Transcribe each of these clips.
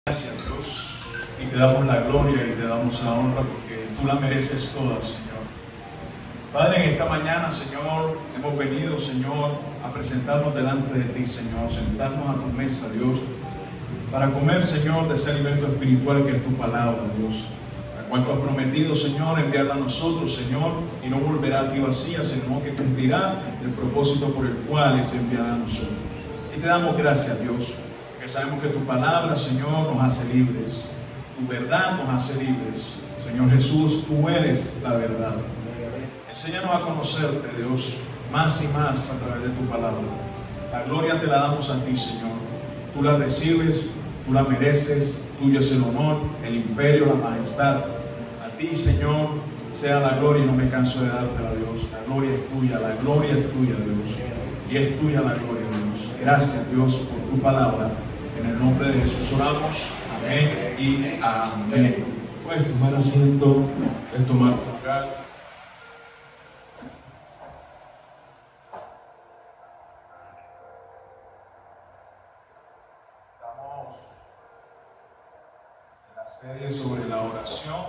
Gracias, Dios, y te damos la gloria y te damos la honra porque tú la mereces toda, Señor. Padre, en esta mañana, Señor, hemos venido, Señor, a presentarnos delante de ti, Señor, sentarnos a tu mesa, Dios, para comer, Señor, de ese alimento espiritual que es tu palabra, Dios, la cual tú has prometido, Señor, enviarla a nosotros, Señor, y no volverá a ti vacía, sino que cumplirá el propósito por el cual es enviada a nosotros. Y te damos gracias, Dios, que sabemos que tu palabra, Señor, nos hace libres. Tu verdad nos hace libres. Señor Jesús, tú eres la verdad. Enséñanos a conocerte, Dios, más y más a través de tu palabra. La gloria te la damos a ti, Señor. Tú la recibes, tú la mereces. Tuyo es el honor, el imperio, la majestad. A ti, Señor, sea la gloria y no me canso de dártela, Dios. La gloria es tuya, Dios. Y es tuya la gloria, Dios. Gracias, Dios, por tu palabra. En el nombre de Jesús oramos. Amén y amén. Puedes tomar asiento, puedes tomar tu lugar. Estamos en la serie sobre la oración.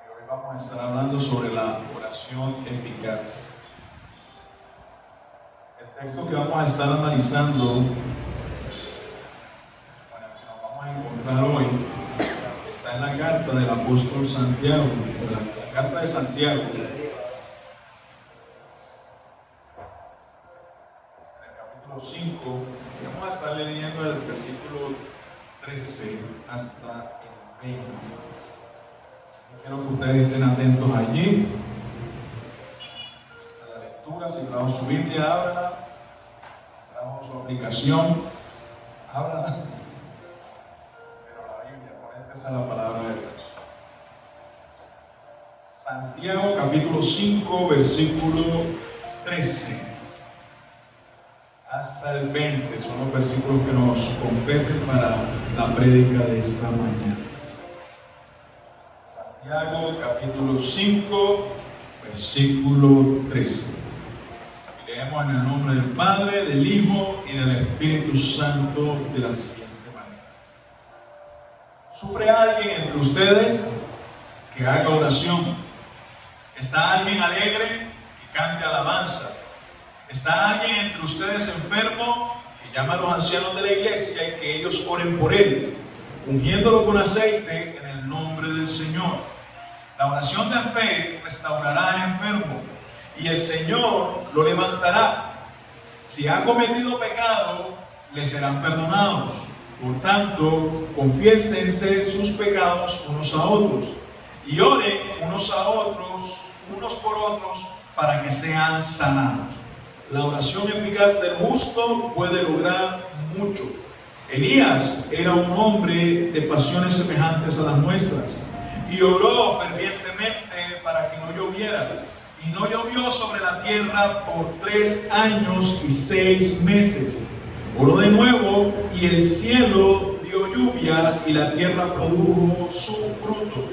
Y hoy vamos a estar hablando sobre la oración eficaz. El texto que vamos a estar analizando, bueno, que nos vamos a encontrar hoy, está en la carta del apóstol Santiago, la carta de Santiago, en el capítulo 5, y vamos a estar leyendo el versículo 13 hasta el 20. Así que quiero que ustedes estén atentos allí a la lectura. Si trajo su Biblia, ábrala. Su aplicación, ábrala, pero la Biblia, por esa es la palabra de Dios. Santiago capítulo 5 versículo 13 hasta el 20 son los versículos que nos competen para la prédica de esta mañana. Santiago capítulo 5 versículo 13. Leemos en el nombre del Padre, del Hijo y del Espíritu Santo de la siguiente manera. ¿Sufre alguien entre ustedes? Que haga oración. ¿Está alguien alegre? Que cante alabanzas. ¿Está alguien entre ustedes enfermo? Que llame a los ancianos de la iglesia y que ellos oren por él, ungiéndolo con aceite en el nombre del Señor. La oración de fe restaurará al enfermo y el Señor lo levantará. Si ha cometido pecado, le serán perdonados. Por tanto, confiésense sus pecados unos a otros y oren unos a otros, unos por otros, para que sean sanados. La oración eficaz del justo puede lograr mucho. Elías era un hombre de pasiones semejantes a las nuestras y oró fervientemente para que no lloviera. Y no llovió sobre la tierra por 3 años y 6 meses. Oró de nuevo y el cielo dio lluvia y la tierra produjo su fruto.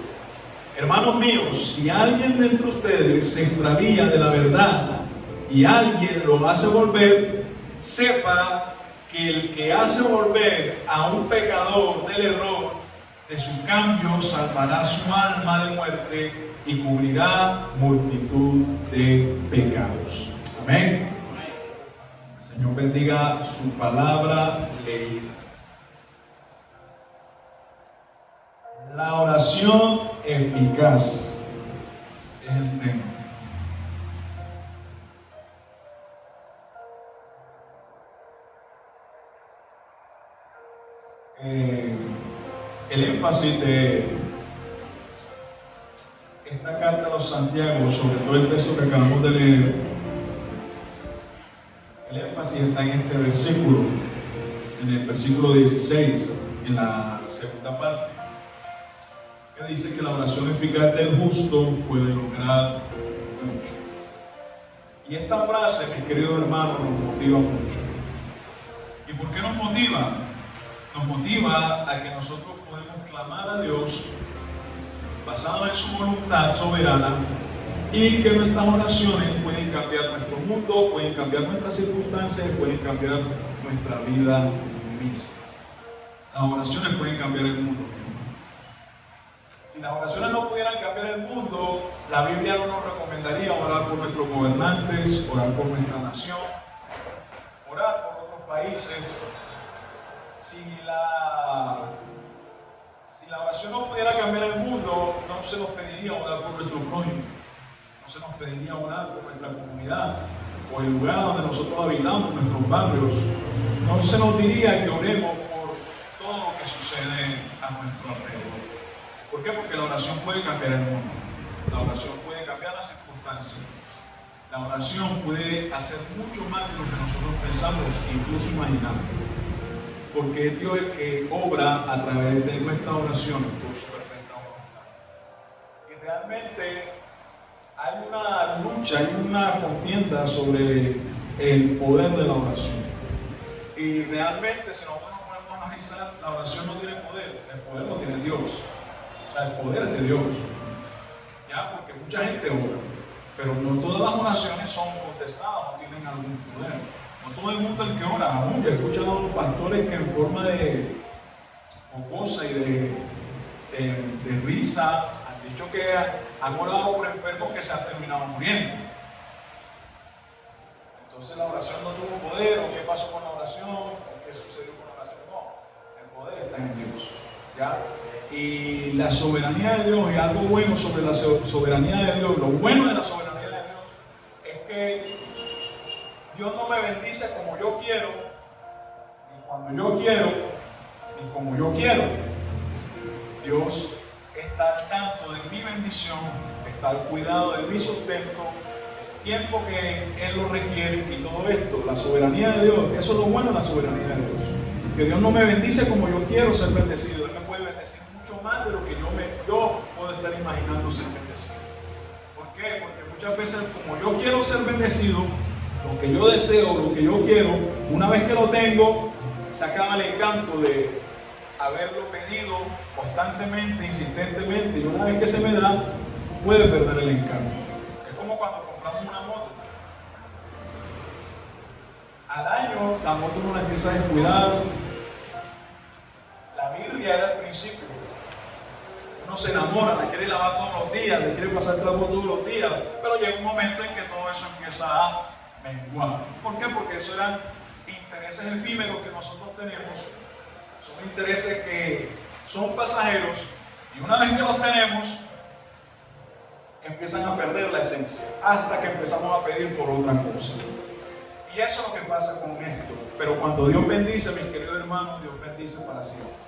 Hermanos míos, si alguien de entre ustedes se extravía de la verdad y alguien lo hace volver, sepa que el que hace volver a un pecador del error de su cambio salvará su alma de muerte y cubrirá multitud de pecados. Amén. El Señor bendiga su palabra leída. La oración eficaz es el tema. El énfasis de esta carta a los Santiago, sobre todo el texto que acabamos de leer, el énfasis está en este versículo, en el versículo 16, en la segunda parte, que dice que la oración eficaz del justo puede lograr mucho. Y esta frase, mis queridos hermanos, nos motiva mucho. ¿Y por qué nos motiva? Nos motiva a que nosotros podemos clamar a Dios basado en su voluntad soberana y que nuestras oraciones pueden pueden cambiar nuestro mundo, pueden cambiar nuestras circunstancias, pueden cambiar nuestra vida misma. Las oraciones pueden cambiar el mundo. Si las oraciones no pudieran cambiar el mundo, la Biblia no nos recomendaría orar por nuestros gobernantes, orar por nuestra nación, orar por otros países. Si la oración no pudiera cambiar el mundo, no se nos pediría orar por nuestro prójimo, no se nos pediría orar por nuestra comunidad o el lugar donde nosotros habitamos, nuestros barrios. No se nos diría que oremos por todo lo que sucede a nuestro alrededor. ¿Por qué? Porque la oración puede cambiar el mundo, la oración puede cambiar las circunstancias, la oración puede hacer mucho más de lo que nosotros pensamos e incluso imaginamos, porque es Dios el que obra a través de nuestras oraciones por su perfecta voluntad. Y realmente hay una lucha, hay una contienda sobre el poder de la oración. Y realmente, si nosotros nos ponemos a analizar, la oración no tiene poder, el poder lo tiene Dios. O sea, el poder es de Dios. Ya, porque mucha gente ora, pero no todas las oraciones son contestadas, no tienen algún poder. No todo el mundo el que ora. Aún yo he escuchado a los pastores que en forma de jocosa y de risa han dicho que han orado por enfermos que se han terminado muriendo. Entonces la oración no tuvo poder, o qué pasó con la oración, o qué sucedió con la oración. No, el poder está en Dios. ¿Ya? Y la soberanía de Dios, y algo bueno sobre la soberanía de Dios, lo bueno de la soberanía de Dios es que Dios no me bendice como yo quiero, ni cuando yo quiero, ni como yo quiero. Dios está al tanto de mi bendición, está al cuidado de mi sustento, el tiempo que Él lo requiere y todo esto. La soberanía de Dios, eso es lo bueno de la soberanía de Dios. Que Dios no me bendice como yo quiero ser bendecido, Él me puede bendecir mucho más de lo que yo puedo estar imaginando ser bendecido. ¿Por qué? Porque muchas veces, como yo quiero ser bendecido, lo que yo deseo, lo que yo quiero, una vez que lo tengo, se acaba el encanto de haberlo pedido constantemente, insistentemente, y una vez que se me da, puede perder el encanto. Es como cuando compramos una moto. Al año la moto uno la empieza a descuidar. La birria era al principio. Uno se enamora, le quiere lavar todos los días, le quiere pasar trapo todos los días, pero llega un momento en que todo eso empieza a menguar. ¿Por qué? Porque eso eran intereses efímeros que nosotros tenemos, son intereses que son pasajeros, y una vez que los tenemos, empiezan a perder la esencia, hasta que empezamos a pedir por otra cosa. Y eso es lo que pasa con esto. Pero cuando Dios bendice, mis queridos hermanos, Dios bendice para siempre.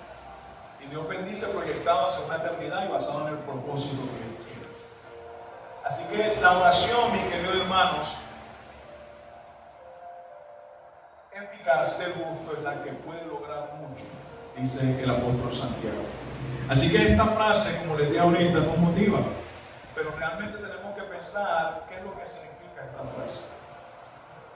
Y Dios bendice proyectado hacia una eternidad y basado en el propósito que Él quiere. Así que la oración, mis queridos hermanos, eficaz del gusto es la que puede lograr mucho, dice el apóstol Santiago. Así que esta frase, como les dije ahorita, nos motiva, pero realmente tenemos que pensar qué es lo que significa esta frase.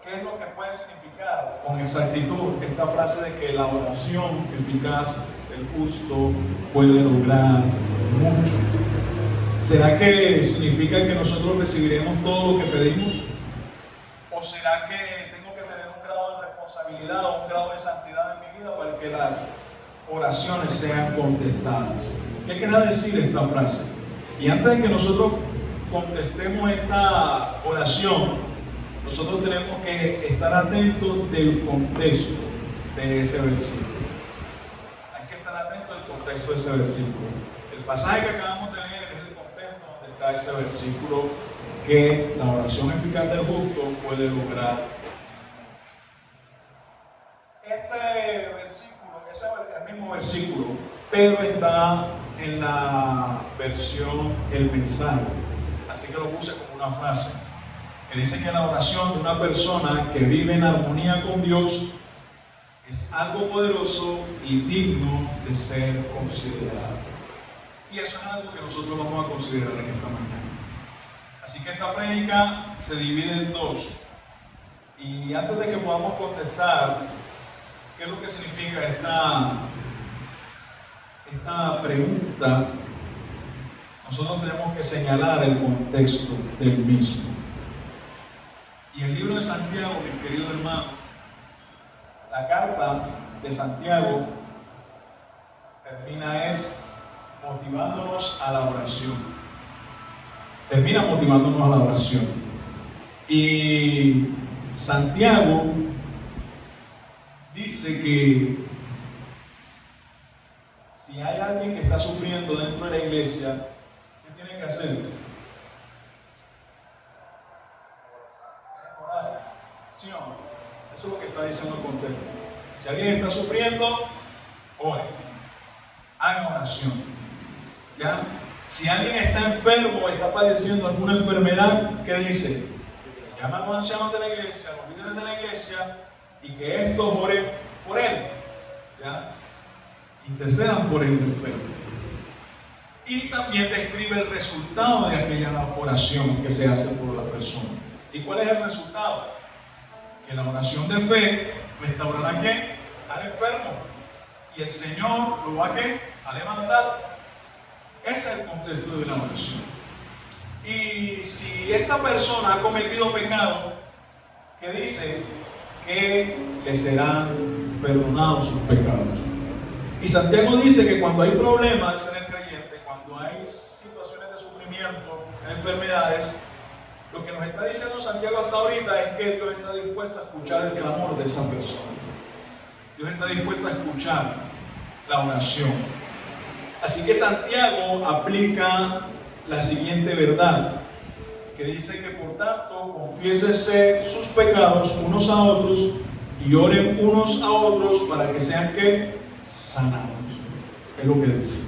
¿Qué es lo que puede significar con exactitud esta frase de que la oración eficaz del justo puede lograr mucho? ¿Será que significa que nosotros recibiremos todo lo que pedimos? ¿O será que tengo que tener un grado de responsabilidad o un grado de santidad en mi vida para que las oraciones sean contestadas? ¿Qué quiere decir esta frase? Y antes de que nosotros contestemos esta oración, nosotros tenemos que estar atentos del contexto de ese versículo. Hay que estar atentos al contexto de ese versículo. El pasaje que acabamos de leer es el contexto donde está ese versículo, que la oración eficaz del justo puede lograr. Este versículo, ese es el mismo versículo, pero está en la versión El Mensaje. Así que lo puse como una frase, que dice que la oración de una persona que vive en armonía con Dios es algo poderoso y digno de ser considerado. Y eso es algo que nosotros vamos a considerar en esta mañana. Así que esta prédica se divide en dos. Y antes de que podamos contestar qué es lo que significa esta pregunta, nosotros tenemos que señalar el contexto del mismo. Y el libro de Santiago, mis queridos hermanos, la carta de Santiago termina motivándonos a la oración. Termina motivándonos a la oración. Y Santiago dice que si hay alguien que está sufriendo dentro de la iglesia, ¿qué tiene que hacer? Orar. ¿Sí o no? Eso es lo que está diciendo el contexto. Si alguien está sufriendo, ore. Haga oración. ¿Ya? Si alguien está enfermo o está padeciendo alguna enfermedad, ¿qué dice? Llama a los ancianos de la iglesia, a los líderes de la iglesia, y que estos oren por él. ¿Ya? Intercedan por el enfermo. Y también describe el resultado de aquella oración que se hace por la persona. ¿Y cuál es el resultado? Que la oración de fe restaurará ¿qué? Al enfermo. Y el Señor lo va a levantar. Ese es el contexto de la oración. Y si esta persona ha cometido pecado, ¿qué dice? Que le serán perdonados sus pecados. Y Santiago dice que cuando hay problemas en el creyente, cuando hay situaciones de sufrimiento, de enfermedades, lo que nos está diciendo Santiago hasta ahorita es que Dios está dispuesto a escuchar el clamor de esas personas. Dios está dispuesto a escuchar la oración. Así que Santiago aplica la siguiente verdad, que dice que por tanto confiésense sus pecados unos a otros y oren unos a otros para que sean ¿qué? Sanados. Es lo que dice.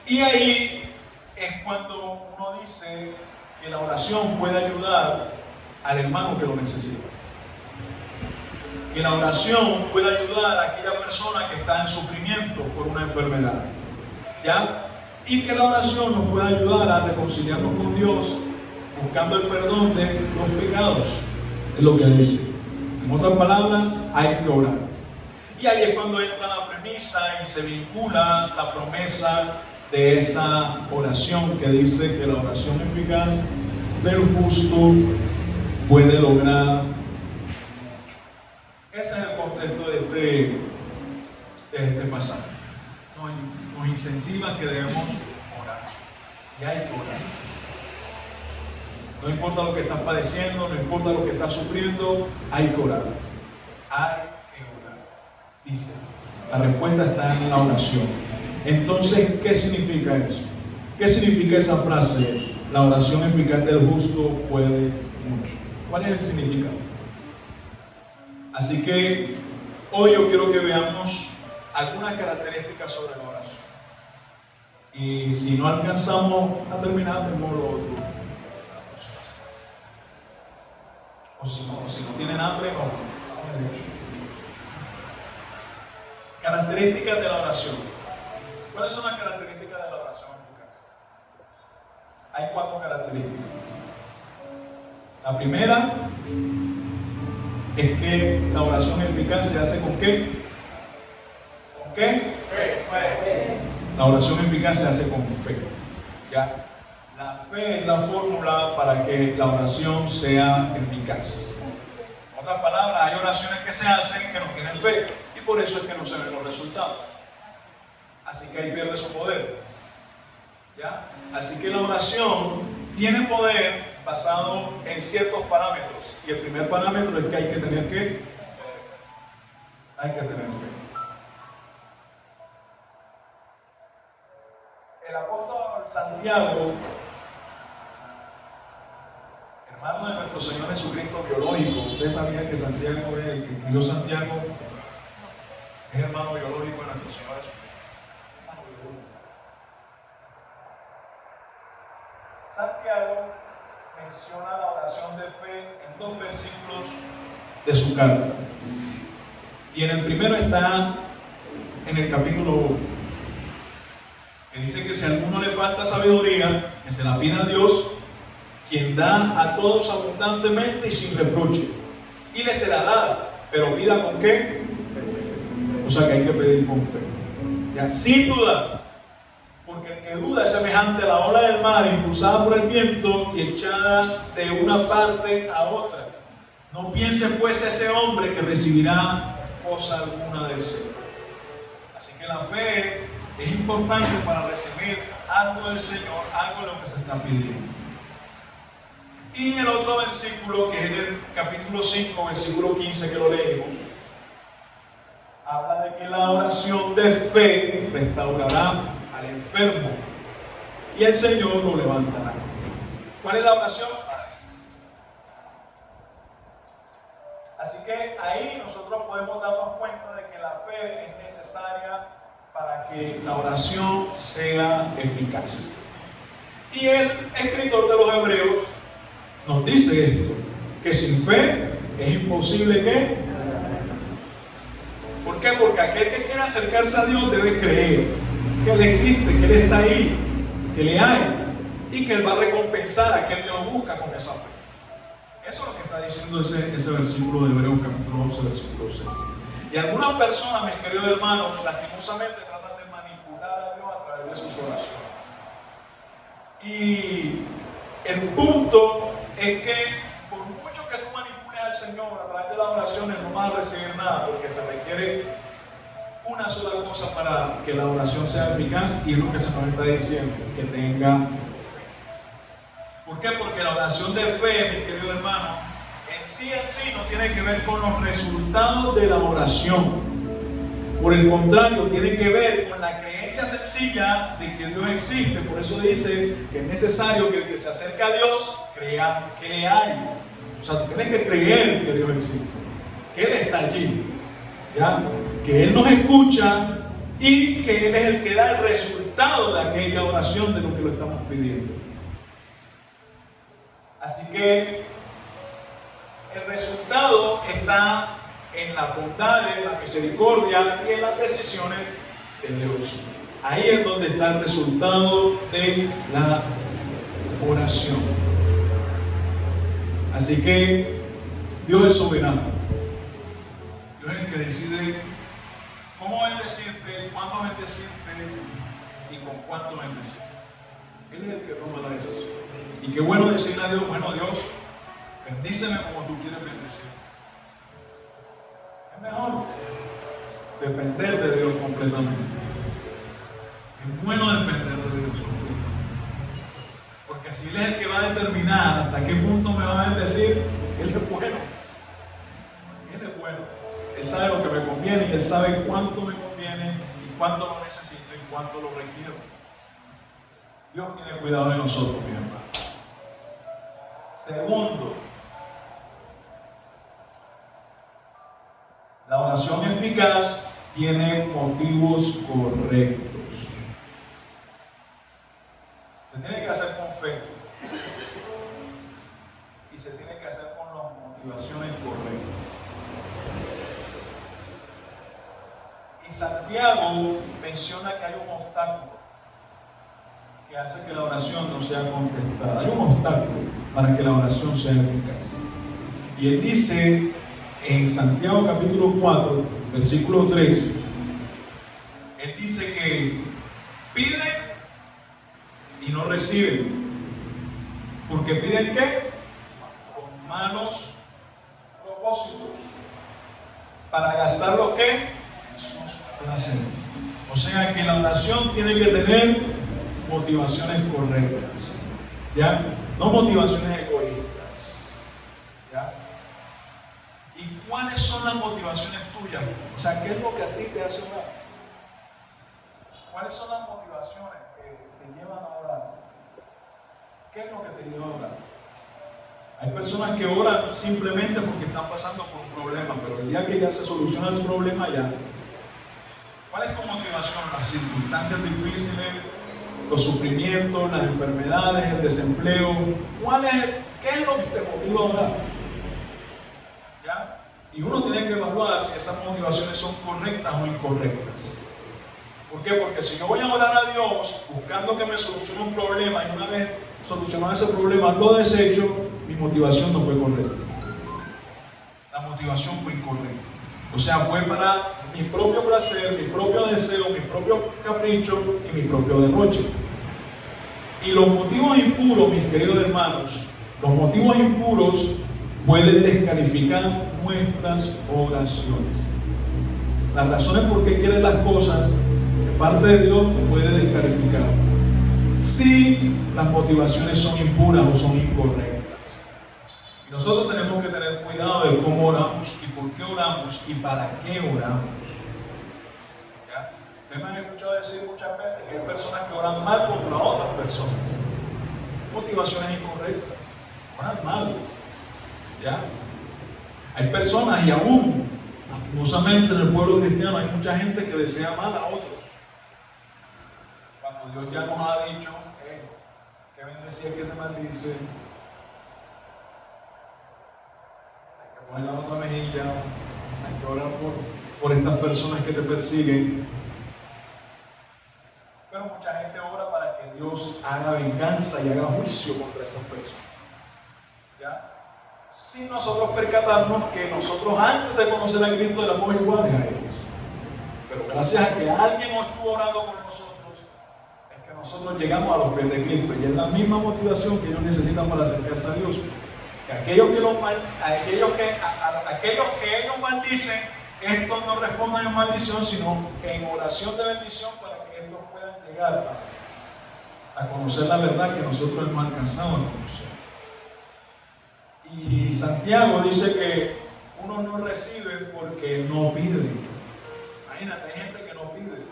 Y ahí es cuando uno dice que la oración puede ayudar al hermano que lo necesita. Que la oración puede ayudar a aquella persona que está en sufrimiento por una enfermedad. ¿Ya? Y que la oración nos puede ayudar a reconciliarnos con Dios, buscando el perdón de los pecados. Es lo que dice. En otras palabras, hay que orar. Y ahí es cuando entra la premisa y se vincula la promesa de esa oración que dice que la oración eficaz del justo puede lograr mucho. Ese es el contexto de este pasaje. Nos incentiva que debemos orar. Y hay que orar. No importa lo que estás padeciendo, no importa lo que estás sufriendo, hay que orar. Hay que orar. Dice, la respuesta está en la oración. Entonces, ¿qué significa eso? ¿Qué significa esa frase? La oración eficaz del justo puede mucho. ¿Cuál es el significado? Así que hoy yo quiero que veamos algunas características sobre la oración. Y si no alcanzamos a terminar, vemos lo otro. O si no tienen hambre, no. Características de la oración. ¿Cuáles son las características de la oración eficaz? Hay 4 características. La primera es que la oración eficaz se hace ¿con qué? ¿Con qué? Fe. La oración eficaz se hace con fe. ¿Ya? La fe es la fórmula para que la oración sea eficaz. En otras palabras, hay oraciones que se hacen que no tienen fe y por eso es que no se ven los resultados. Así que ahí pierde su poder. ¿Ya? Así que la oración tiene poder basado en ciertos parámetros. Y el primer parámetro es que hay que tener ¿qué? Fe. Hay que tener fe. El apóstol Santiago, hermano de nuestro Señor Jesucristo biológico, ustedes sabían que Santiago es el que escribió Santiago, es hermano biológico de nuestro Señor Jesucristo. Santiago menciona la oración de fe en 2 versículos de su carta. Y en el primero está en el capítulo 1, que dice que si a alguno le falta sabiduría, que se la pida a Dios, quien da a todos abundantemente y sin reproche, y le será dada, pero pida ¿con qué? O sea que hay que pedir con fe. ¿Ya? Sin duda. Porque el que duda es semejante a la ola del mar, impulsada por el viento y echada de una parte a otra. No piense pues ese hombre que recibirá cosa alguna del Señor. Así que la fe es importante para recibir algo del Señor, algo de lo que se está pidiendo. Y el otro versículo, que es en el capítulo 5, versículo 15, que lo leímos, habla de que la oración de fe restaurará al enfermo y el Señor lo levantará. ¿Cuál es la oración? Así que ahí nosotros podemos darnos cuenta de que la fe es necesaria para que la oración sea eficaz. Y el escritor de los Hebreos nos dice esto, que sin fe es imposible que... ¿Por qué? Porque aquel que quiere acercarse a Dios debe creer que Él existe, que Él está ahí, que le hay y que Él va a recompensar a aquel que lo busca con esa fe. Eso es lo que está diciendo ese versículo de Hebreos capítulo 11, versículo 6. Y algunas personas, mis queridos hermanos, lastimosamente tratan de manipular a Dios a través de sus oraciones. Y el punto es que por mucho que tú manipules al Señor a través de las oraciones, no vas a recibir nada, porque se requiere una sola cosa para que la oración sea eficaz, y es lo que se nos está diciendo, que tenga fe. ¿Por qué? Porque la oración de fe, mi querido hermano, en sí no tiene que ver con los resultados de la oración. Por el contrario, tiene que ver con la creencia sencilla de que Dios existe. Por eso dice que es necesario que el que se acerca a Dios crea que le hay. O sea, tú tienes que creer que Dios existe, que Él está allí, ¿ya? Que Él nos escucha y que Él es el que da el resultado de aquella oración, de lo que lo estamos pidiendo. Así que el resultado está en la bondad, en la misericordia y en las decisiones de Dios. Ahí es donde está el resultado de la oración. Así que Dios es soberano. Dios es el que decide cómo bendecirte, cuándo bendecirte y con cuánto bendecirte. Él es el que toma la decisión. Y qué bueno decirle a Dios, bueno Dios, bendíceme como tú quieres bendecir. Es mejor depender de Dios completamente. Es bueno depender de Dios completamente. Porque si Él es el que va a determinar hasta qué punto me va a bendecir, Él es bueno. Él es bueno. Él sabe lo que me conviene y Él sabe cuánto me conviene y cuánto lo necesito y cuánto lo requiero. Dios tiene cuidado de nosotros, mi hermano. Segundo, la oración eficaz tiene motivos correctos. Se tiene que hacer con fe y se tiene que hacer con las motivaciones correctas. Y Santiago menciona que hay un obstáculo que hace que la oración no sea contestada. Hay un obstáculo para que la oración sea eficaz. Y él dice en Santiago capítulo 4, versículo 3, él dice que piden y no reciben. Porque piden ¿qué? Con malos propósitos, para gastar lo que sus placeres. O sea que la oración tiene que tener motivaciones correctas, ¿ya? No motivaciones egoístas, ¿ya? ¿Y cuáles son las motivaciones tuyas? O sea, ¿qué es lo que a ti te hace orar? ¿Cuáles son las motivaciones que te llevan a orar? ¿Qué es lo que te lleva a orar? Hay personas que oran simplemente porque están pasando por un problema, pero el día que ya se soluciona el problema, ya. ¿Cuál es tu motivación? Las circunstancias difíciles, los sufrimientos, las enfermedades, el desempleo. ¿Qué es lo que te motiva a orar? ¿Ya? Y uno tiene que evaluar si esas motivaciones son correctas o incorrectas. ¿Por qué? Porque si yo voy a orar a Dios buscando que me solucione un problema y una vez solucionado ese problema lo desecho, mi motivación no fue correcta. La motivación fue incorrecta. O sea, fue para mi propio placer, mi propio deseo, mi propio capricho y mi propio derroche. Y los motivos impuros, mis queridos hermanos, los motivos impuros pueden descalificar nuestras oraciones. Las razones por qué quieren las cosas de parte de Dios puede descalificar si las motivaciones son impuras o son incorrectas. Y nosotros tenemos que tener cuidado de cómo oramos y por qué oramos y para qué oramos. ¿Ya? Ustedes me han escuchado decir muchas veces que hay personas que oran mal contra otras personas. Motivaciones incorrectas. Oran mal. ¿Ya? Hay personas y aún, lastimosamente en el pueblo cristiano, hay mucha gente que desea mal a otros. Cuando Dios ya nos ha dicho que bendecir que te maldice, hay que poner la otra mejilla, hay que orar por estas personas que te persiguen. Pero mucha gente ora para que Dios haga venganza y haga juicio contra esas personas. ¿Ya? Sin nosotros percatarnos que nosotros antes de conocer a Cristo éramos iguales a ellos. Pero gracias a que alguien nos estuvo orando por nosotros, es que nosotros llegamos a los pies de Cristo. Y es la misma motivación que ellos necesitan para acercarse a Dios. Que aquellos que ellos maldicen, estos no respondan en maldición, sino en oración de bendición para que estos puedan llegar a conocer la verdad que nosotros hemos alcanzado a conocer. Y Santiago dice que uno no recibe porque no pide. Imagínate, hay gente que no pide.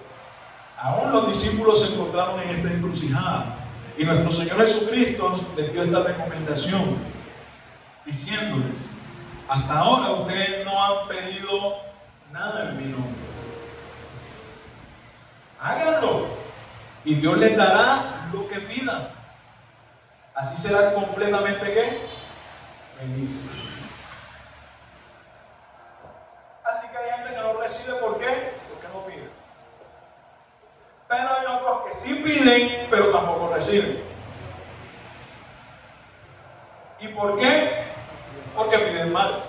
Aún los discípulos se encontraron en esta encrucijada. Y nuestro Señor Jesucristo les dio esta recomendación, diciéndoles: hasta ahora ustedes no han pedido nada en mi nombre. Háganlo y Dios les dará lo que pidan. Así serán completamente ¿qué? Felices. Así que hay gente que no recibe, ¿por qué? Porque no pide. Pero hay otros que sí piden, pero tampoco reciben. ¿Y por qué? Porque piden mal.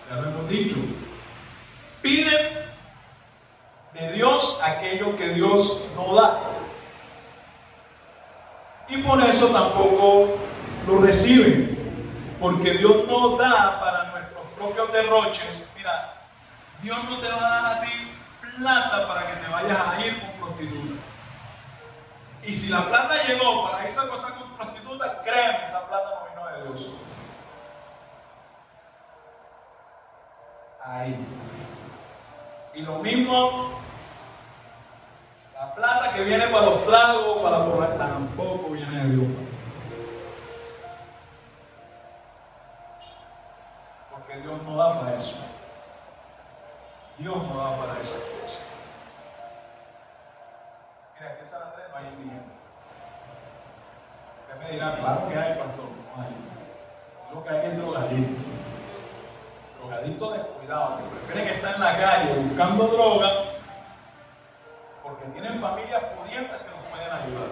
Ya lo hemos dicho. Piden de Dios aquello que Dios no da. Y por eso tampoco lo reciben. Porque Dios no da para nuestros propios derroches. Mira, Dios no te va a dar a ti plata para que te vayas a ir con prostitutas. Y si la plata llegó para irte a acostar con prostitutas, créeme, esa plata no vino de Dios. Ahí. Y lo mismo, la plata que viene para los tragos, para borrar, tampoco viene de Dios. Porque Dios no da para eso. Dios no da para esas cosas. Mira, aquí en San Andrés no hay indigentes. Usted me dirá, claro que hay, pastor. No hay. Lo que hay es drogadictos. Drogadictos descuidados, que prefieren estar en la calle buscando droga porque tienen familias pudientes que los pueden ayudar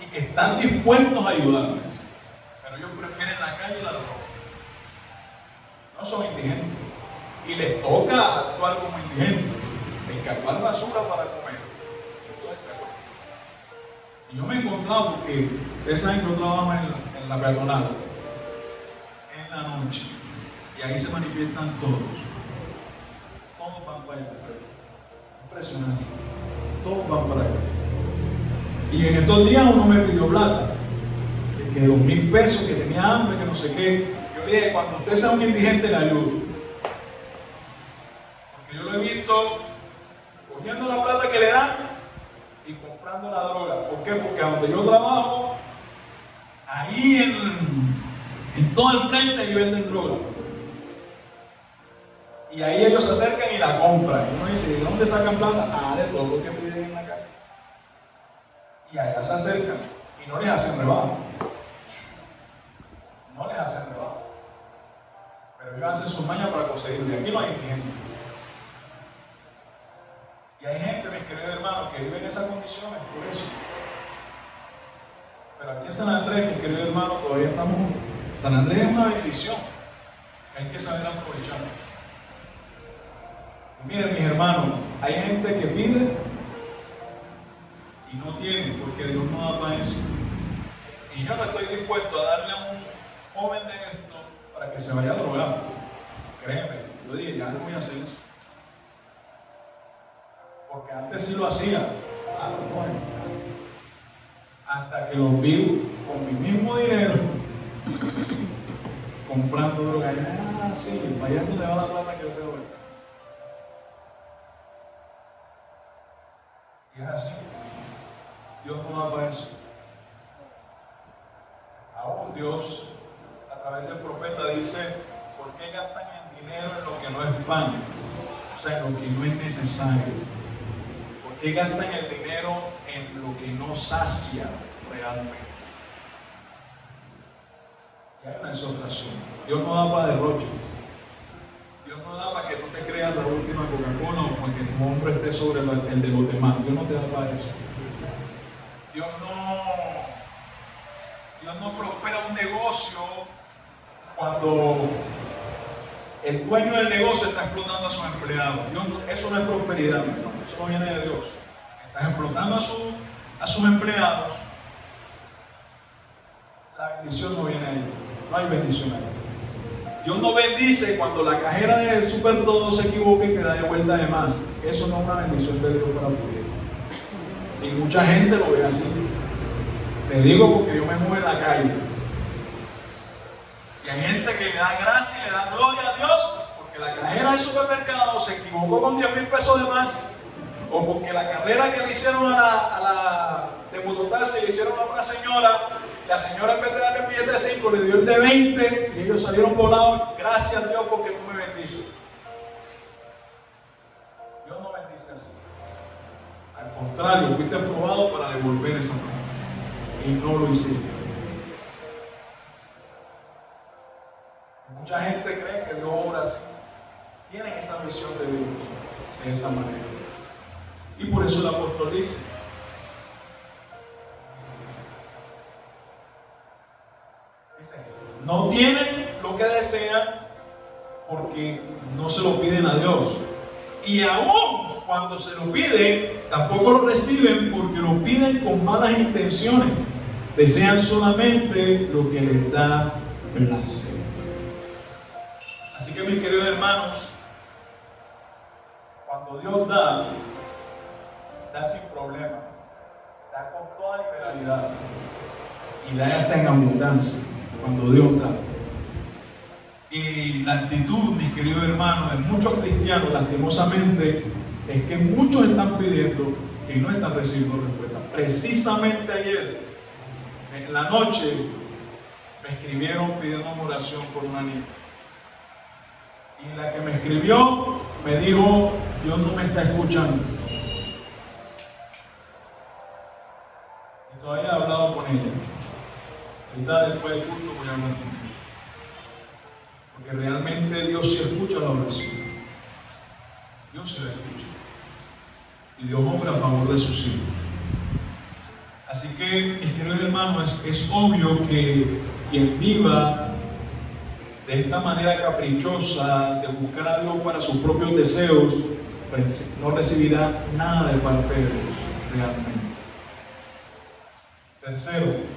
y que están dispuestos a ayudarles. Pero ellos prefieren la calle y la droga. No son indigentes. Y les toca actuar como indigentes, escapar basura para comer. Esto es esta cuestión. Y yo me he encontrado, porque ustedes saben que yo trabajo en la peatonal, en la noche, y ahí se manifiestan todos. Todos van para allá. Impresionante. Todos van para allá. Y en estos días uno me pidió plata, que 2,000 pesos, que tenía hambre, que no sé qué. Yo le dije, cuando usted sea un indigente, le ayudo. Porque yo lo he visto cogiendo la plata que le dan y comprando la droga. ¿Por qué? Porque donde yo trabajo, ahí en todo el frente, ahí venden droga. Y ahí ellos se acercan y la compran. Y uno dice, ¿de dónde sacan plata? Ah, de todo lo que piden en la calle. Y allá se acercan y no les hacen rebajo. No les hacen rebajo. Pero ellos hacen sus mañas para conseguirlo. Y aquí no hay indigentes. Y hay gente, mis queridos hermanos, que vive en esas condiciones por eso. Pero aquí en San Andrés, mis queridos hermanos, todavía estamos. San Andrés es una bendición. Hay que saber aprovecharlo. Miren, mis hermanos, hay gente que pide y no tiene, porque Dios no da para eso. Y yo no estoy dispuesto a darle a un joven de esto para que se vaya a drogar. Créeme, yo dije, ya no voy a hacer eso. Porque antes sí lo hacía. Hasta que los vi con mi mismo dinero comprando droga. Sí, vaya donde va la plata que yo te doy. Y es así. Dios no da para eso. Aún Dios, a través del profeta, dice: ¿por qué gastan el dinero en lo que no es pan? O sea, en lo que no es necesario. ¿Por qué gastan el dinero en lo que no sacia realmente? Y hay una exhortación. Dios no da para derroches. Dios no da para que tú te creas la última Coca-Cola o para que tu hombro esté sobre el de los demás. Dios no te da para eso. Dios no prospera un negocio cuando el dueño del negocio está explotando a sus empleados. Eso no es prosperidad, mi hermano. Eso no viene de Dios. Estás explotando a sus empleados. La bendición no viene ahí. No hay bendición ahí. Dios no bendice cuando la cajera de Super Todo se equivoca y te da de vuelta de más. Eso no es una bendición de Dios para tu vida. Y mucha gente lo ve así. Te digo porque yo me muevo en la calle. Y hay gente que le da gracia y le da gloria a Dios porque la cajera del supermercado se equivocó con 10,000 pesos de más. O porque la carrera que le hicieron a la de mototaxi le hicieron a una señora. La señora, en vez de darle el billete de 5, le dio el de 20 y ellos salieron volados. Gracias a Dios porque tú me bendices. Dios no bendice así. Al contrario, fuiste aprobado para devolver esa mano y no lo hiciste. Mucha gente cree que Dios obra así. Tienen esa visión de Dios de esa manera. Y por eso el apóstol dice: no tienen lo que desean porque no se lo piden a Dios. Y aún cuando se lo piden, tampoco lo reciben porque lo piden con malas intenciones. Desean solamente lo que les da placer. Así que, mis queridos hermanos, cuando Dios da sin problema, da con toda liberalidad y da hasta en abundancia. Cuando Dios da. Y la actitud, mis queridos hermanos, de muchos cristianos, lastimosamente, es que muchos están pidiendo y no están recibiendo respuesta. Precisamente ayer, en la noche, me escribieron pidiendo oración por una niña. Y la que me escribió me dijo: Dios no me está escuchando. Y todavía he hablado con ella. Ahorita después del culto voy a hablar con ella. Porque realmente Dios sí escucha la oración. Dios sí la escucha. Y Dios obra a favor de sus hijos. Así que, mis queridos hermanos, es obvio que quien viva de esta manera caprichosa de buscar a Dios para sus propios deseos, no recibirá nada de parte de Dios realmente. Tercero,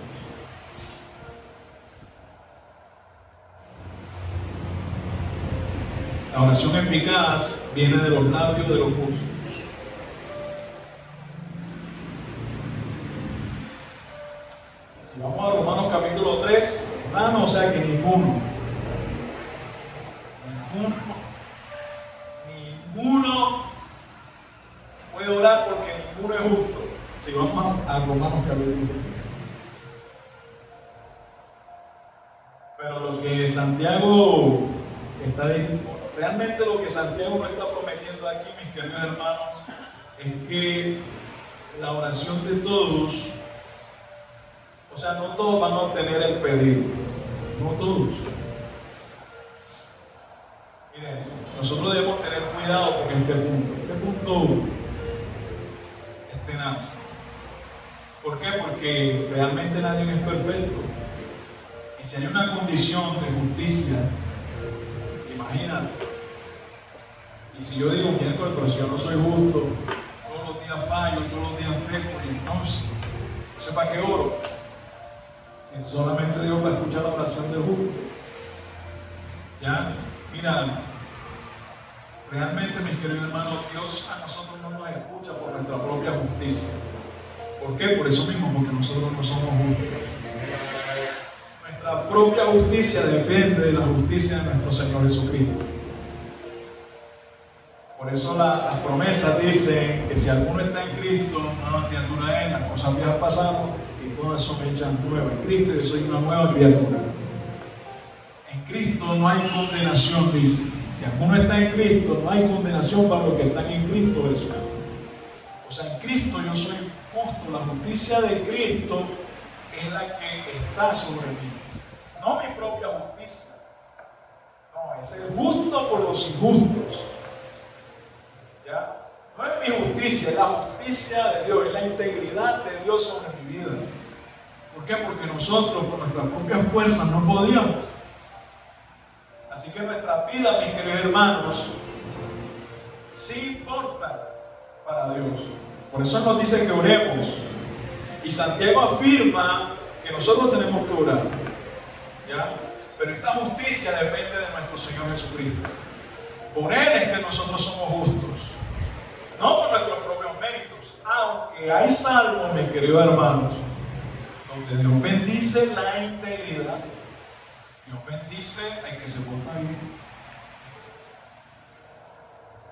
la oración eficaz viene de los labios de los justos. Si vamos a Romanos capítulo 3, hermano, o sea que ninguno puede orar porque ninguno es justo. Si vamos a Romanos capítulo 3. Pero lo que Santiago está diciendo, realmente lo que Santiago nos está prometiendo aquí, mis queridos hermanos, es que la oración de todos, o sea, no todos van a obtener el pedido, no todos. Miren, nosotros debemos tener cuidado con este punto es tenaz. ¿Por qué? Porque realmente nadie es perfecto. Y si hay una condición de justicia, imagínate. Y si yo digo miércoles, pero si yo no soy justo, todos los días fallo, todos los días peco, y entonces ¿para qué oro? Si solamente Dios va a escuchar la oración del justo. Mira, realmente, mis queridos hermanos, Dios a nosotros no nos escucha por nuestra propia justicia. ¿Por qué? Por eso mismo, porque nosotros no somos justos. Nuestra propia justicia depende de la justicia de nuestro Señor Jesucristo. Por eso las promesas dicen que si alguno está en Cristo, nueva criatura es, las cosas viejas pasaron y todas son hechas nuevas. En Cristo yo soy una nueva criatura. En Cristo no hay condenación, dice. Si alguno está en Cristo, no hay condenación para los que están en Cristo Jesús. O sea, en Cristo yo soy justo. La justicia de Cristo es la que está sobre mí. No mi propia justicia. No, es el justo por los injustos. ¿Ya? No es mi justicia, es la justicia de Dios, es la integridad de Dios sobre mi vida. ¿Por qué? Porque nosotros por nuestras propias fuerzas no podíamos. Así que nuestra vida, mis queridos hermanos, sí importa para Dios. Por eso nos dice que oremos. Y Santiago afirma que nosotros tenemos que orar. ¿Ya? Pero esta justicia depende de nuestro Señor Jesucristo. Por Él es que nosotros somos justos. No por nuestros propios méritos. Aunque hay salmos, mis queridos hermanos, donde Dios bendice la integridad. Dios bendice al que se porta bien.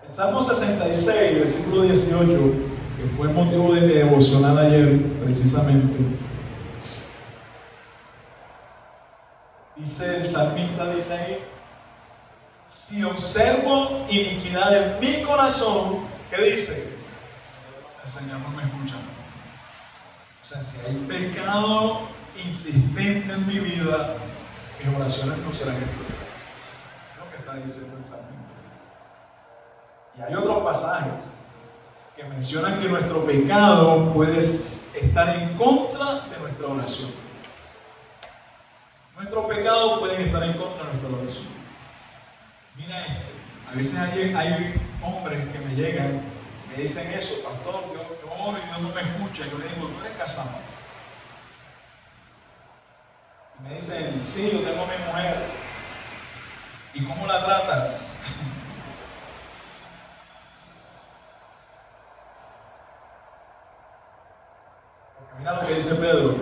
El Salmo 66, versículo 18, que fue motivo de mi devocional ayer, precisamente. Dice el salmista, dice ahí: si observo iniquidad en mi corazón, ¿qué dice? El Señor no me escucha. O sea, si hay pecado insistente en mi vida, mis oraciones no serán escuchadas. Es lo que está diciendo el salmista. Y hay otros pasajes que mencionan que nuestro pecado puede estar en contra de nuestra oración. Nuestros pecados pueden estar en contra de nuestra oración. Mira esto. A veces hay hombres que me llegan, me dicen eso: pastor, yo oro y Dios no me escucha. Yo le digo: ¿tú eres casado? Y me dicen: sí, yo tengo a mi mujer. ¿Y cómo la tratas? Porque mira lo que dice Pedro: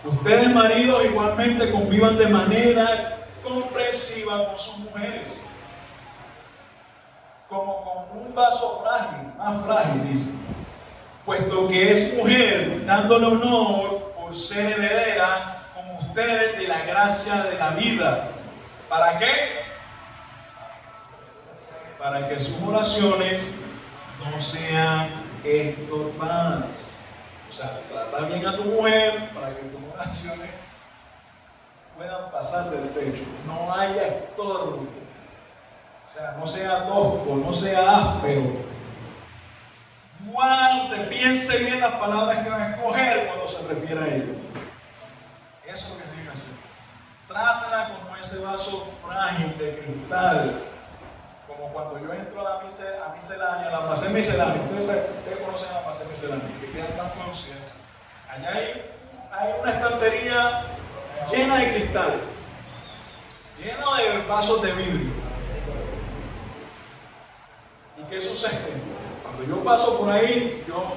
ustedes, maridos, igualmente convivan de manera comprensiva con sus mujeres, como con un vaso frágil, más frágil, dice, puesto que es mujer, dándole honor por ser heredera como ustedes de la gracia de la vida. ¿Para qué? Para que sus oraciones no sean estorbadas. O sea, trata bien a tu mujer para que tus oraciones puedan pasar del techo. No haya estorbo. O sea, no sea tosco, no sea áspero. Guarde, piense bien las palabras que va a escoger cuando se refiere a ello. Eso es lo que tiene que hacer. Trátala como ese vaso frágil de cristal. Como cuando yo entro a la miscelánea, la almacén miscelánea. Ustedes conocen la almacén miscelánea, que queda en Campo Occidente. Allá hay una estantería llena de cristales, llena de vasos de vidrio. ¿Y qué sucede? Cuando yo paso por ahí, yo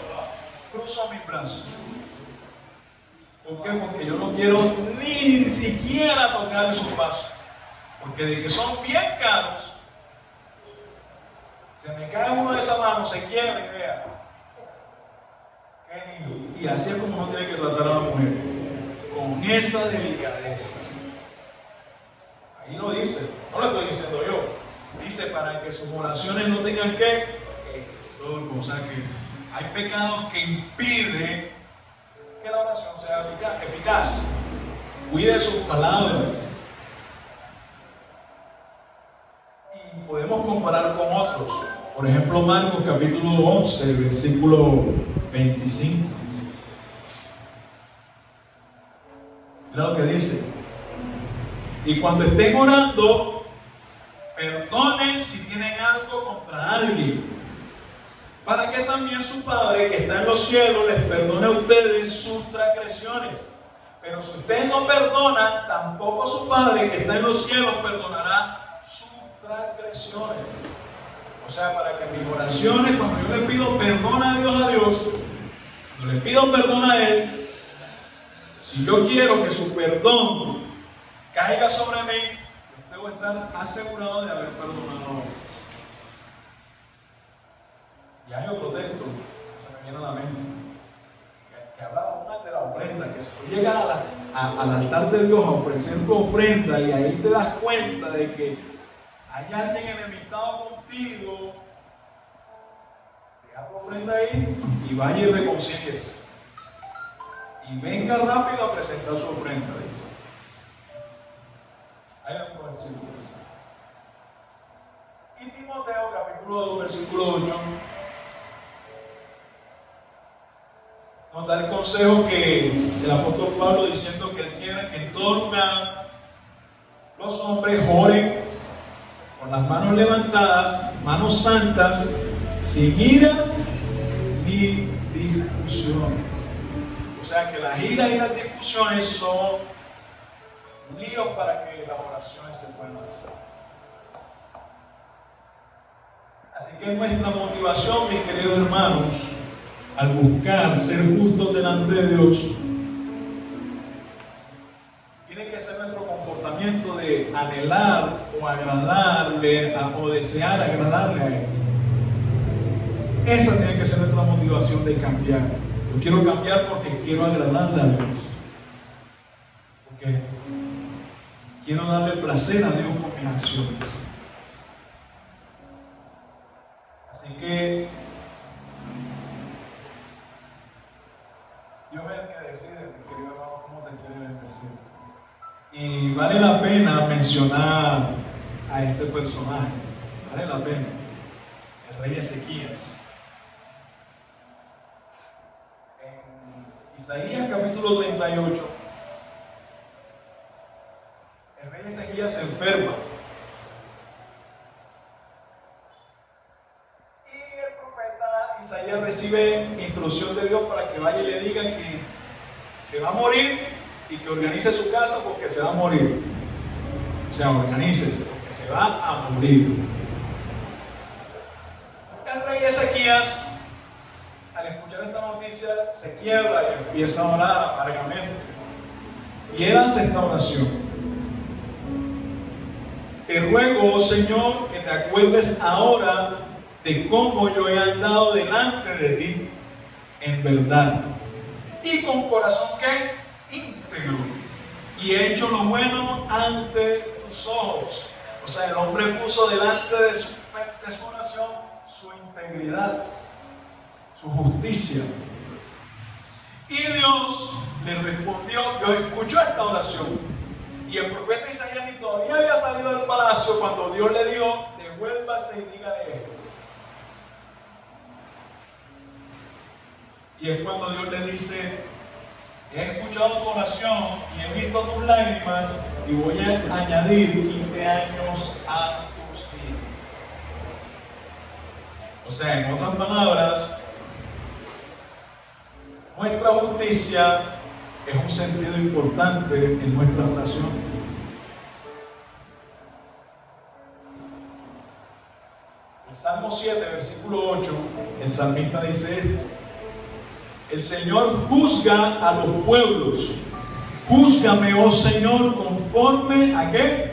cruzo mis brazos. ¿Por qué? Porque yo no quiero ni siquiera tocar esos vasos. Porque de que son bien caros, se me cae uno de esas manos, se quiebra y vea. Qué lindo. Y así es como uno tiene que tratar a la mujer. Con esa delicadeza. Ahí lo dice. No lo estoy diciendo yo. Dice para que sus oraciones no tengan que estorbo. O sea que hay pecados que impiden que la oración sea eficaz. Cuide sus palabras. Y podemos comparar con otros. Por ejemplo, Marcos capítulo 11, versículo 25. Mira lo que dice: y cuando estén orando, perdonen si tienen algo contra alguien, para que también su Padre que está en los cielos les perdone a ustedes sus transgresiones. Pero si ustedes no perdonan, tampoco su Padre que está en los cielos perdonará sus transgresiones. O sea, para que mis oraciones, cuando yo le pido perdón a Dios, cuando le pido perdón a Él, si yo quiero que su perdón caiga sobre mí, yo debo estar asegurado de haber perdonado a otros. Y hay otro texto que se me viene a la mente, que habla de la ofrenda, que si tú llegas al altar de Dios a ofrecer tu ofrenda y ahí te das cuenta de que hay alguien enemistado contigo, deja tu ofrenda ahí y vaya y reconcíliese. Y venga rápido a presentar su ofrenda, dice. Hay otro versículo. Y Timoteo, capítulo 2, versículo 8, nos da el consejo que el apóstol Pablo diciendo que él quiere que en todo lugar los hombres oren con las manos levantadas, manos santas, sin ira ni discusiones. O sea que las iras y las discusiones son líos para que las oraciones se puedan hacer. Así que nuestra motivación, mis queridos hermanos, al buscar ser justos delante de Dios, tiene que ser nuestro comportamiento de anhelar o agradarle o desear agradarle a Él. Esa tiene que ser nuestra motivación de cambiar. Yo quiero cambiar porque quiero agradarle a Dios, porque quiero darle placer a Dios con mis acciones. Así que Dios es el que decide, mi querido hermano, cómo te quiere bendecir. Y vale la pena mencionar a este personaje, vale la pena, el rey Ezequías. En Isaías capítulo 38, el rey Ezequías se enferma. Isaías recibe instrucción de Dios para que vaya y le diga que se va a morir y que organice su casa porque se va a morir. O sea, organícese porque se va a morir. El rey Ezequías, al escuchar esta noticia, se quiebra y empieza a orar amargamente. Y él hace esta oración: te ruego, oh Señor, que te acuerdes ahora de cómo yo he andado delante de ti en verdad y con corazón que íntegro, y he hecho lo bueno ante tus ojos. O sea, el hombre puso delante de su oración su integridad, su justicia, y Dios le respondió. Dios escuchó esta oración, y el profeta Isaías ni todavía había salido del palacio cuando Dios le dio: devuélvase y dígale esto. Y es cuando Dios le dice: he escuchado tu oración y he visto tus lágrimas y voy a añadir 15 años a tus días. O sea, en otras palabras, nuestra justicia es un sentido importante en nuestra oración. El Salmo 7, versículo 8, el salmista dice esto: el Señor juzga a los pueblos. Júzgame, oh Señor, conforme a ¿qué?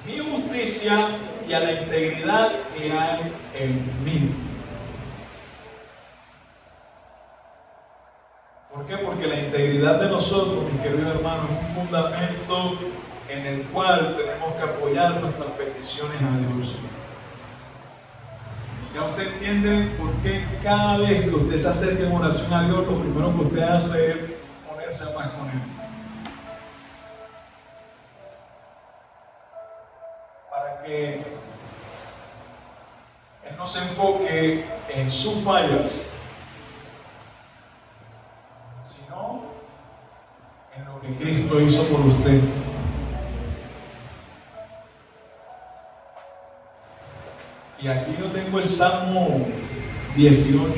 Mi justicia y a la integridad que hay en mí. ¿Por qué? Porque la integridad de nosotros, mis queridos hermanos, es un fundamento en el cual tenemos que apoyar nuestras peticiones a Dios. Ya usted entiende por qué cada vez que usted se acerca en oración a Dios, lo primero que usted hace es ponerse a paz con Él. Para que Él no se enfoque en sus fallas, sino en lo que Cristo hizo por usted. Y aquí yo tengo el Salmo 18.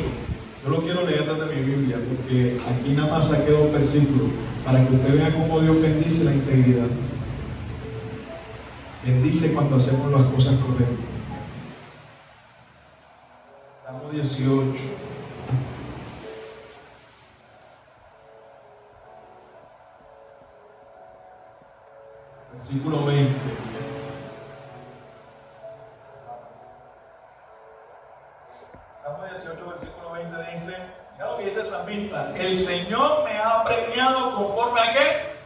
Yo lo quiero leer desde mi Biblia, porque aquí nada más saqué 2 versículos para que usted vea cómo Dios bendice la integridad. bendice cuando hacemos las cosas correctas. Salmo 18. Versículo 20. Salmo 18, versículo 20 dice, mira lo que dice el salmista: el Señor me ha premiado conforme a ¿qué?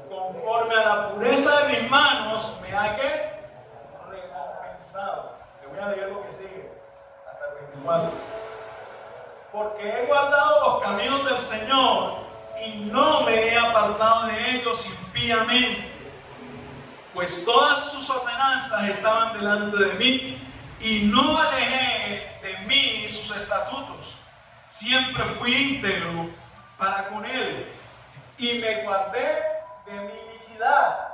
Conforme a la pureza de mis manos, me ha ¿qué? Recompensado. Le voy a leer lo que sigue, hasta el 24. Porque he guardado los caminos del Señor y no me he apartado de ellos impíamente, pues todas sus ordenanzas estaban delante de mí y no alejé de mí sus estatutos. Siempre fui íntegro para con él y me guardé de mi iniquidad.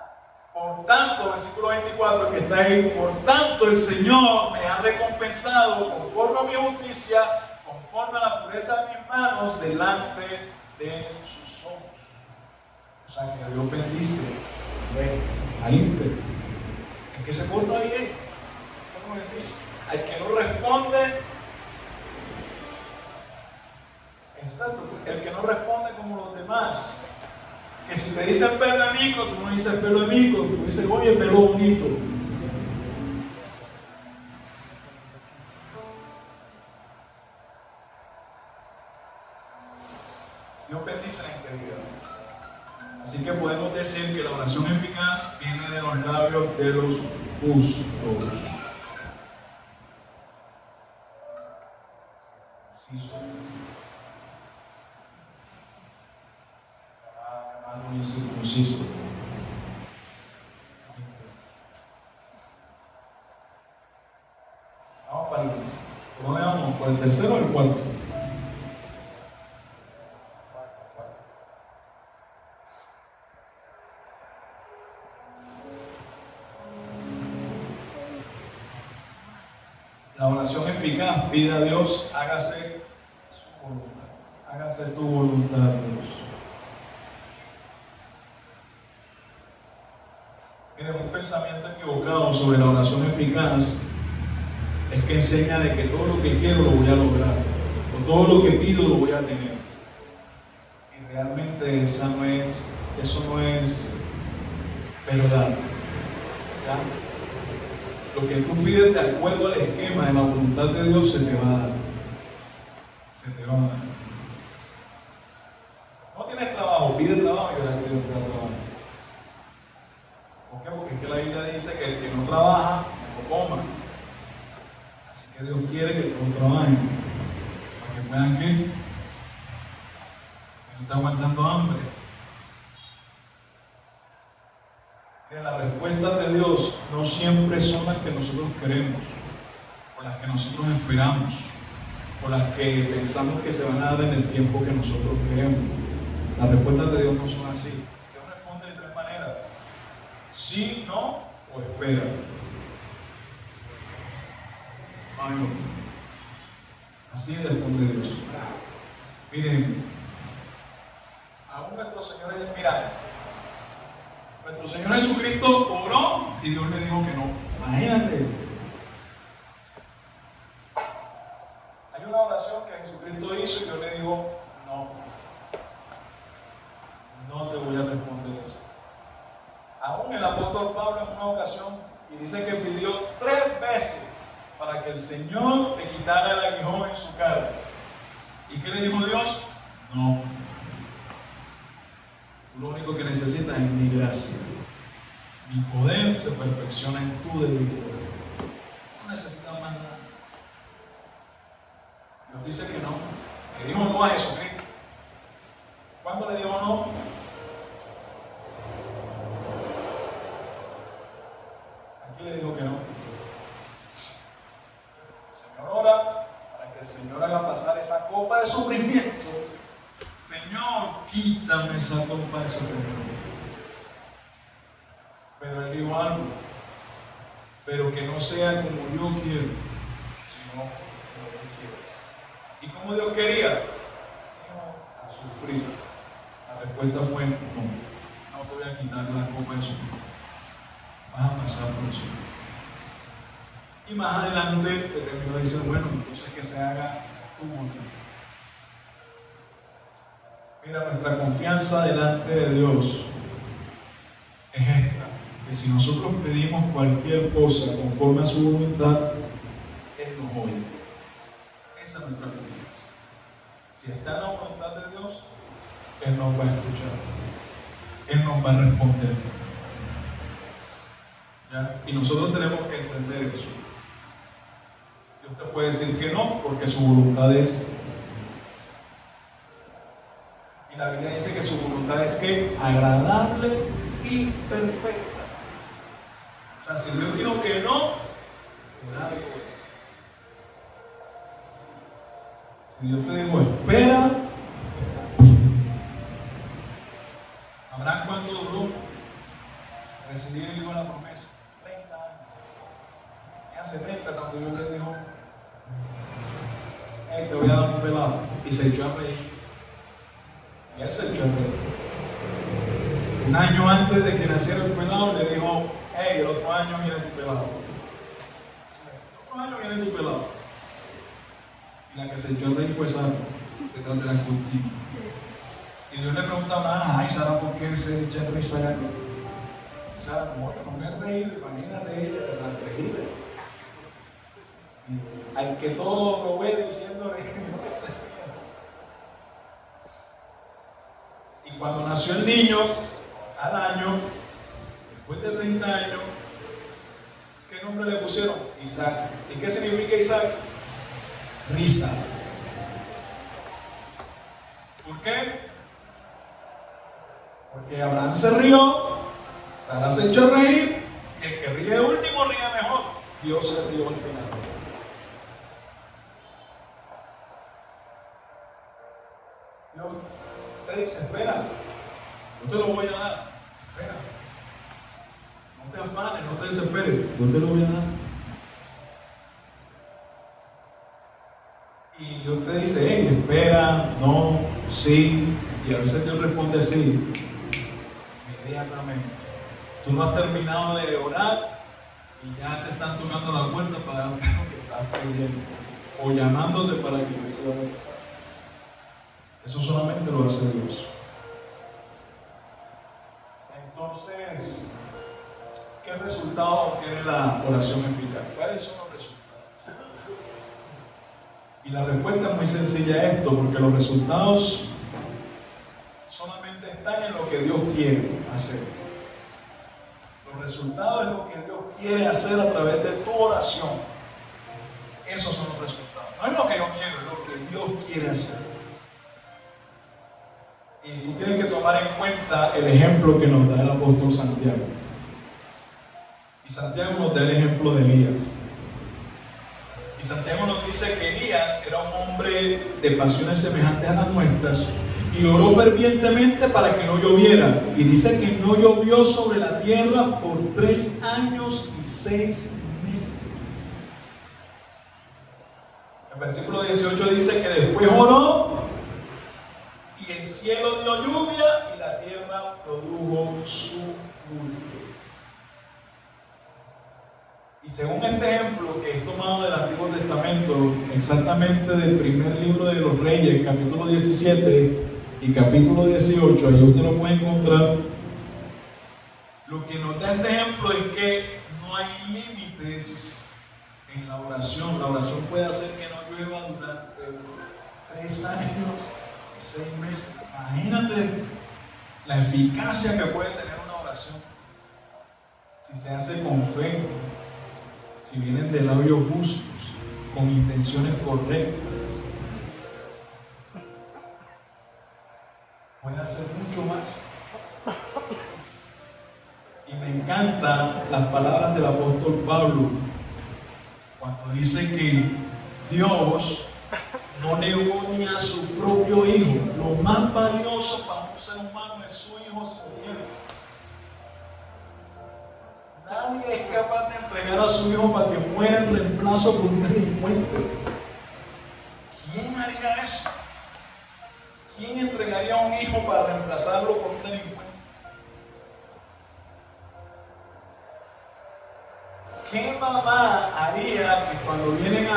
Por tanto, versículo 24 que está ahí, por tanto el Señor me ha recompensado conforme a mi justicia, conforme a la pureza de mis manos delante de sus ojos. O sea que Dios bendice al íntegro, el que se porta bien, Dios lo bendice. Al que no responde, exacto, el que no responde como los demás, que si te dicen pelo de mico, tú no dices pelo de mico, tú dices oye, pelo bonito. Dios bendice la integridad. Así que podemos decir que la oración eficaz viene de los labios de los justos. Hermano incircunciso. Vamos para el, ¿por dónde vamos? ¿Por el tercero o el cuarto? La oración eficaz pide a Dios, hágase su voluntad. Hágase tu voluntad, Dios. Miren, un pensamiento equivocado sobre la oración eficaz es que enseña de que todo lo que quiero lo voy a lograr, o todo lo que pido lo voy a tener. Y realmente eso no es verdad. ¿Ya? Lo que tú pides de acuerdo al esquema de la voluntad de Dios se te va a dar. Se te va a dar. No tienes trabajo, pide trabajo y verás que Dios te da trabajo. ¿Por qué? Porque es que la Biblia dice que el que no trabaja, no coma. Así que Dios quiere que todos trabajen. Para que puedan ¿qué? Que no estén aguantando hambre. Las respuestas de Dios no siempre son las que nosotros queremos, o las que nosotros esperamos, o las que pensamos que se van a dar en el tiempo que nosotros queremos. Las respuestas de Dios no son así. Dios responde de tres maneras: sí, no o espera. Ay, así responde Dios. Miren, aún nuestro Señor es, mira, nuestro Señor Jesucristo oró y Dios le dijo que no. Imagínate. Hay una oración que Jesucristo hizo y Dios le dijo, no. No te voy a responder eso. Aún el apóstol Pablo en una ocasión, y dice que pidió 3 veces para que el Señor le quitara el aguijón en su cara. ¿Y qué le dijo Dios? No. Lo único que necesitas es mi gracia. Mi poder se perfecciona en tu debilidad. No necesitas más nada. Dios dice que no. Le dijo no a Jesucristo. ¿Cuándo le dijo no? Aquí le dijo que no. El Señor ora para que el Señor haga pasar esa copa de sufrimiento. Señor, quítame esa copa de sufrimiento. Pero él dijo algo, pero que no sea como yo quiero, sino como tú quieres. ¿Y cómo Dios quería? Dijo, a sufrir. La respuesta fue no, no te voy a quitar la copa de sufrimiento. vas a pasar por eso. Y más adelante te terminó diciendo, bueno, entonces que se haga tu voluntad. Mira, nuestra confianza delante de Dios es esta, que si nosotros pedimos cualquier cosa conforme a su voluntad, Él nos oye. Esa es nuestra confianza. Si está en la voluntad de Dios, Él nos va a escuchar. Él nos va a responder. ¿Ya? Y nosotros tenemos que entender eso. Dios te puede decir que no, porque su voluntad es. Y la Biblia dice que su voluntad es que agradable y perfecta. O sea, si Dios dijo que no, por algo es. Si Dios te dijo espera, ¿Abraham cuánto duró? Recibir el hijo de la promesa. 30 años. Y hace 30 cuando Dios le dijo, hey, te voy a dar un pelado. Y se echó a reír. Y él se echó a reír. Un año antes de que naciera el pelado, le dijo, hey, el otro año viene tu pelado. El otro año viene tu pelado. Y la que se echó a reír fue Sara, detrás de la cortina. Y Dios le preguntaba, ay, Sara, ¿por qué se echa a reír Sara? Sara, no, yo no me he reído, imagínate ella, que la reída. Al que todo lo ve diciéndole que no está riendo. Y cuando nació el niño, al año, después de 30 años, ¿qué nombre le pusieron? Isaac. ¿Y qué significa Isaac? Risa. ¿Por qué? Porque Abraham se rió, Sara se echó a reír, y el que ríe de último ríe mejor. Dios se rió al final. Dios te dice, espera, yo te lo voy a dar, espera. No te afanes, no te desesperes, yo te lo voy a dar. Y Dios te dice, hey, espera, no, sí, y a veces Dios responde así, inmediatamente. Tú no has terminado de orar y ya te están tocando la puerta para darte lo que estás pidiendo o llamándote para que recibas lo que estás. Eso solamente lo hace Dios. Entonces, ¿qué resultado tiene la oración eficaz? ¿Cuáles son los resultados? Y la respuesta es muy sencilla a esto, porque los resultados solamente están en lo que Dios quiere hacer. Los resultados es lo que Dios quiere hacer a través de tu oración. Esos son los resultados. No es lo que yo quiero, es lo que Dios quiere hacer. Y tú tienes que tomar en cuenta el ejemplo que nos da el apóstol Santiago. Y Santiago nos da el ejemplo de Elías. Y Santiago nos dice que Elías era un hombre de pasiones semejantes a las nuestras y oró fervientemente para que no lloviera. Y dice que no llovió sobre la tierra por 3 años y 6 meses. El versículo 18 dice que después oró y el cielo dio lluvia y la tierra produjo su fruto. Y según este ejemplo que es tomado del Antiguo Testamento, exactamente del primer libro de los Reyes, capítulo 17 y capítulo 18, ahí usted lo puede encontrar, lo que nos da este ejemplo es que no hay límites en la oración. La oración puede hacer que no llueva durante 3 años y 6 meses. Imagínate la eficacia que puede tener una oración si se hace con fe, si vienen de labios justos, con intenciones correctas. Puede hacer mucho más. Y me encantan las palabras del apóstol Pablo cuando dice que Dios no negó ni a su propio hijo. Lo más valioso para un ser humano es su hijo si lo tiene. Nadie es capaz de entregar a su hijo para que muera en reemplazo por un delincuente. ¿Quién haría eso? ¿Quién entregaría a un hijo para reemplazarlo por un delincuente? ¿Qué mamá haría que cuando vienen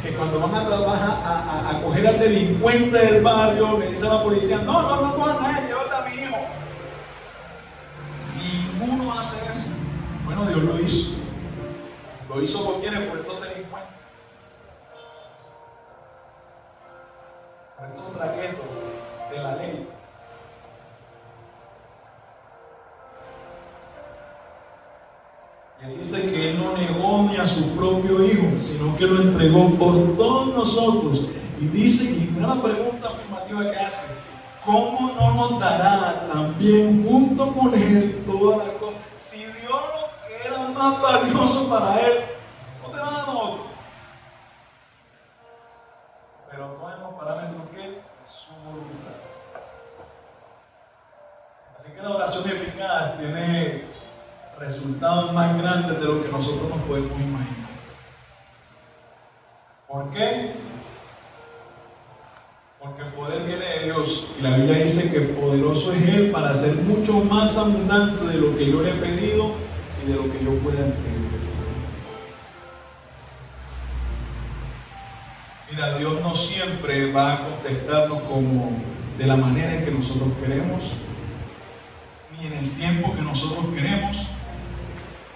que cuando van a trabajar a coger al delincuente del barrio, le dice a la policía, no cojan a él, llévate a mi hijo? Ninguno hace eso. Bueno, Dios lo hizo. Lo hizo por quienes, por estos delincuentes, por estos traquetos de la ley. Y él dice que él no negó ni a su propio hijo, sino que lo entregó por todos nosotros. Y dice, y una pregunta afirmativa que hace, ¿cómo no nos dará también junto con él todas las cosas? Si Dios lo que era más valioso para él, no te va a dar otro. Pero todos los parámetros que es su voluntad. Así que la oración eficaz tiene resultados más grandes de lo que nosotros nos podemos imaginar. ¿Por qué? Porque el poder viene de Dios y la Biblia dice que poderoso es Él para hacer mucho más abundante de lo que yo le he pedido y de lo que yo pueda pedir. Mira, Dios no siempre va a contestarnos como de la manera en que nosotros queremos, ni en el tiempo que nosotros queremos,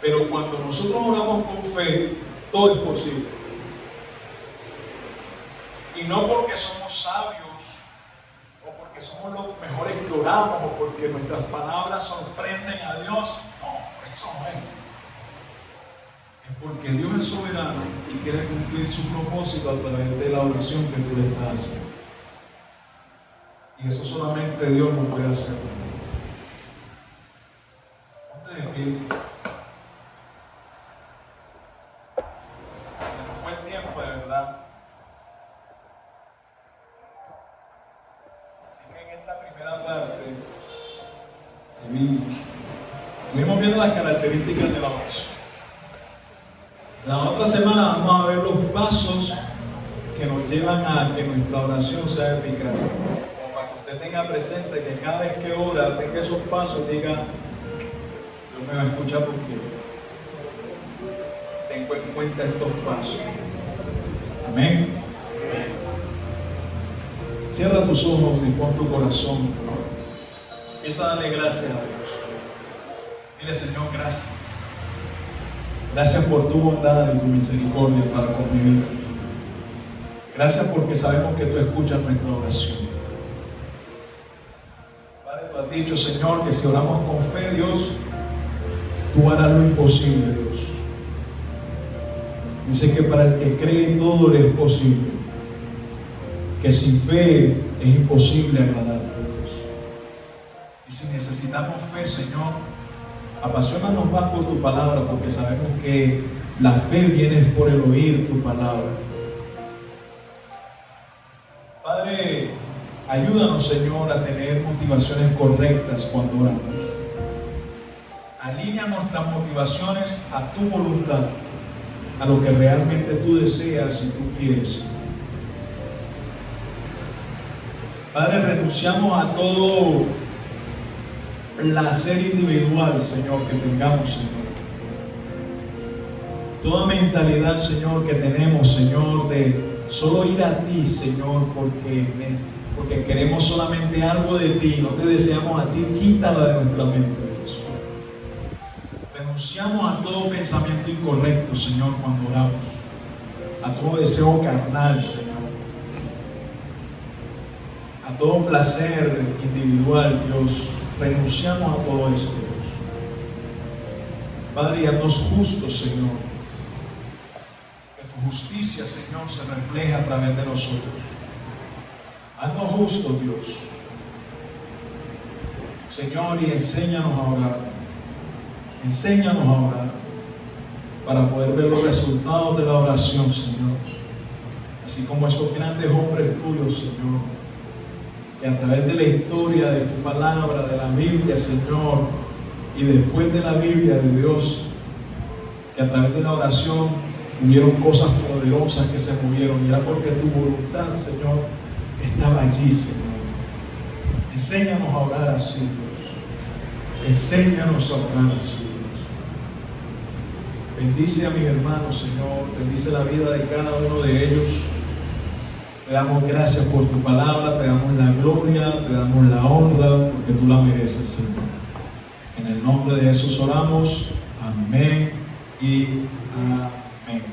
pero cuando nosotros oramos con fe, todo es posible. Y no porque somos sabios, o porque somos los mejores que oramos, o porque nuestras palabras sorprenden a Dios. No, eso no es. Es porque Dios es soberano y quiere cumplir su propósito a través de la oración que tú le estás haciendo. Y eso solamente Dios lo puede hacer. Ponte de pie. Se nos fue el tiempo, de verdad. Así que en esta primera parte estuvimos viendo las características de la oración. La otra semana vamos a ver los pasos que nos llevan a que nuestra oración sea eficaz. Como para que usted tenga presente que cada vez que ora, tenga esos pasos, diga, Dios me va a escuchar porque tengo en cuenta estos pasos. Amén. Cierra tus ojos y pon tu corazón. Empieza a darle gracias a Dios. Dile, Señor, gracias. Gracias por tu bondad y tu misericordia para con mi vida. Gracias porque sabemos que tú escuchas nuestra oración. Padre, tú has dicho, Señor, que si oramos con fe, Dios, tú harás lo imposible, Dios. Dice que para el que cree todo le es posible. Que sin fe es imposible agradarte, Dios. Y si necesitamos fe, Señor, apasionanos más por tu palabra, porque sabemos que la fe viene por el oír tu palabra. Padre, ayúdanos, Señor, a tener motivaciones correctas cuando oramos. Alinea nuestras motivaciones a tu voluntad, a lo que realmente tú deseas y tú quieres. Padre, renunciamos a todo placer individual, Señor, que tengamos, Señor. Toda mentalidad, Señor, que tenemos, Señor, de solo ir a ti, Señor, porque queremos solamente algo de ti, no te deseamos a ti, quítala de nuestra mente, Dios. Renunciamos a todo pensamiento incorrecto, Señor, cuando oramos, a todo deseo carnal, Señor, a todo placer individual, Dios. Renunciamos a todo eso, Dios. Padre, y haznos justos, Señor. Que tu justicia, Señor, se refleje a través de nosotros. Haznos justos, Dios. Señor, y enséñanos a orar. Enséñanos a orar para poder ver los resultados de la oración, Señor. Así como esos grandes hombres tuyos, Señor, que a través de la historia de tu palabra, de la Biblia, Señor, y después de la Biblia de Dios, que a través de la oración hubieron cosas poderosas que se movieron, y era porque tu voluntad, Señor, estaba allí, Señor. Enséñanos a orar así, Dios. Enséñanos a orar así, Dios. Bendice a mis hermanos, Señor. Bendice la vida de cada uno de ellos. Te damos gracias por tu palabra, te damos la gloria, te damos la honra, porque tú la mereces, Señor. En el nombre de Jesús oramos. Amén y amén.